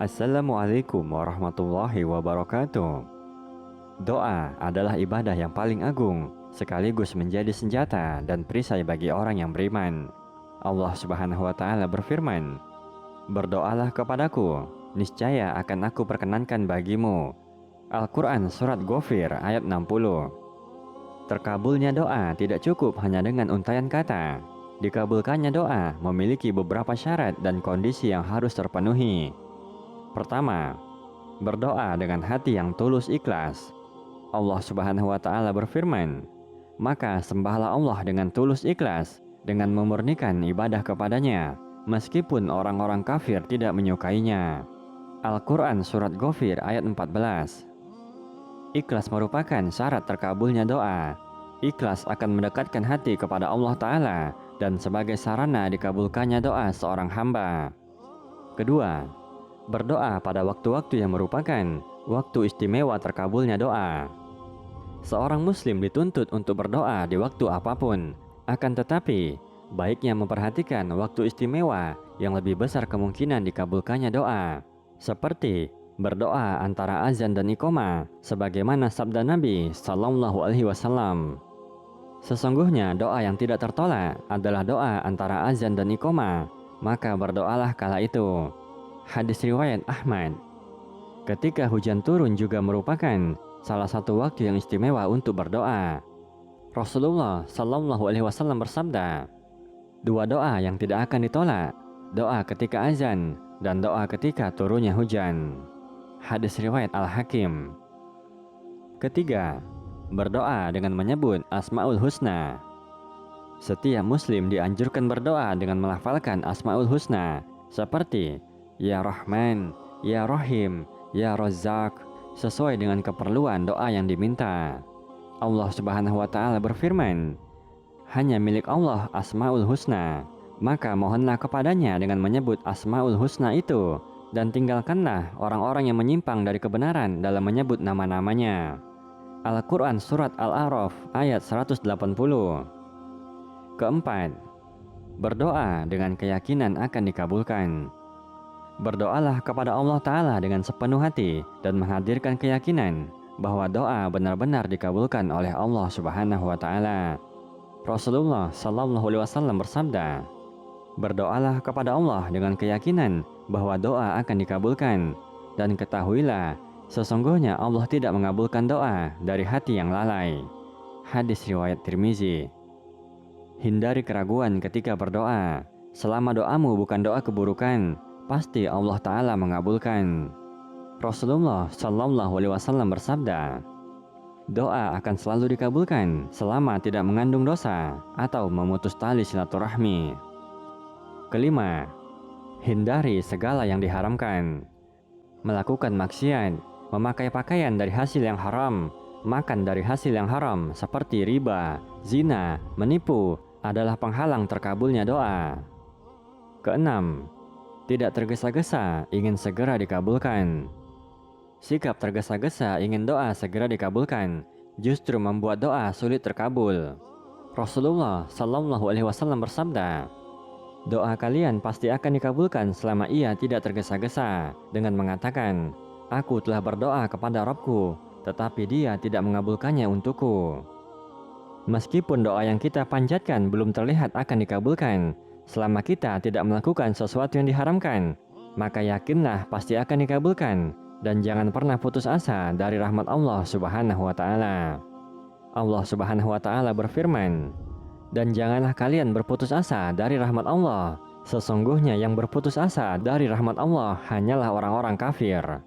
Assalamualaikum warahmatullahi wabarakatuh. Doa adalah ibadah yang paling agung, sekaligus menjadi senjata dan perisai bagi orang yang beriman. Allah Subhanahu wa Ta'ala berfirman, "Berdoalah kepadaku, niscaya akan aku perkenankan bagimu." Al-Quran Surat Ghafir ayat 60. Terkabulnya doa tidak cukup hanya dengan untaian kata. Dikabulkannya doa memiliki beberapa syarat dan kondisi yang harus terpenuhi. Pertama, berdoa dengan hati yang tulus ikhlas. Allah Subhanahu wa Ta'ala berfirman, "Maka sembahlah Allah dengan tulus ikhlas, dengan memurnikan ibadah kepadanya, meskipun orang-orang kafir tidak menyukainya." Al-Quran Surat Ghafir ayat 14. Ikhlas merupakan syarat terkabulnya doa. Ikhlas akan mendekatkan hati kepada Allah Ta'ala dan sebagai sarana dikabulkannya doa seorang hamba. Kedua, berdoa pada waktu-waktu yang merupakan waktu istimewa terkabulnya doa. Seorang muslim dituntut untuk berdoa di waktu apapun, akan tetapi baiknya memperhatikan waktu istimewa yang lebih besar kemungkinan dikabulkannya doa, seperti berdoa antara azan dan iqamah, sebagaimana sabda Nabi Sallallahu Alaihi Wasallam. Sesungguhnya doa yang tidak tertolak adalah doa antara azan dan iqamah, maka berdoalah kala itu. Hadis riwayat Ahmad. Ketika hujan turun juga merupakan salah satu waktu yang istimewa untuk berdoa. Rasulullah Sallallahu Alaihi Wasallam bersabda, "Dua doa yang tidak akan ditolak, doa ketika azan dan doa ketika turunnya hujan." Hadis riwayat Al-Hakim. Ketiga, berdoa dengan menyebut Asmaul Husna. Setiap muslim dianjurkan berdoa dengan melafalkan Asmaul Husna, seperti Ya Rahman, Ya Rahim, Ya Razzaq, sesuai dengan keperluan doa yang diminta. Allah Subhanahu wa Ta'ala berfirman, "Hanya milik Allah Asmaul Husna, maka mohonlah kepadanya dengan menyebut Asmaul Husna itu, dan tinggalkanlah orang-orang yang menyimpang dari kebenaran dalam menyebut nama-namanya." Al-Quran Surat Al-A'raf ayat 180. Keempat, berdoa dengan keyakinan akan dikabulkan. Berdoalah kepada Allah Ta'ala dengan sepenuh hati dan menghadirkan keyakinan bahwa doa benar-benar dikabulkan oleh Allah Subhanahu wa Ta'ala. Rasulullah Sallallahu Alaihi Wasallam bersabda, "Berdoalah kepada Allah dengan keyakinan bahwa doa akan dikabulkan, dan ketahuilah sesungguhnya Allah tidak mengabulkan doa dari hati yang lalai." Hadis riwayat Tirmizi. Hindari keraguan ketika berdoa. Selama doamu bukan doa keburukan, pasti Allah Ta'ala mengabulkan. Rasulullah Sallallahu Alaihi Wasallam bersabda, "Doa akan selalu dikabulkan selama tidak mengandung dosa atau memutus tali silaturahmi." Kelima, hindari segala yang diharamkan. Melakukan maksiat, memakai pakaian dari hasil yang haram, makan dari hasil yang haram seperti riba, zina, menipu adalah penghalang terkabulnya doa. Keenam, tidak tergesa-gesa ingin segera dikabulkan. Sikap tergesa-gesa ingin doa segera dikabulkan justru membuat doa sulit terkabul. Rasulullah Sallallahu Alaihi Wasallam bersabda, "Doa kalian pasti akan dikabulkan selama ia tidak tergesa-gesa dengan mengatakan, 'Aku telah berdoa kepada Rabbku, tetapi dia tidak mengabulkannya untukku.'" Meskipun doa yang kita panjatkan belum terlihat akan dikabulkan, selama kita tidak melakukan sesuatu yang diharamkan, maka yakinlah pasti akan dikabulkan, dan jangan pernah putus asa dari rahmat Allah Subhanahu wa Ta'ala. Allah Subhanahu wa Ta'ala berfirman, "Dan janganlah kalian berputus asa dari rahmat Allah. Sesungguhnya yang berputus asa dari rahmat Allah hanyalah orang-orang kafir."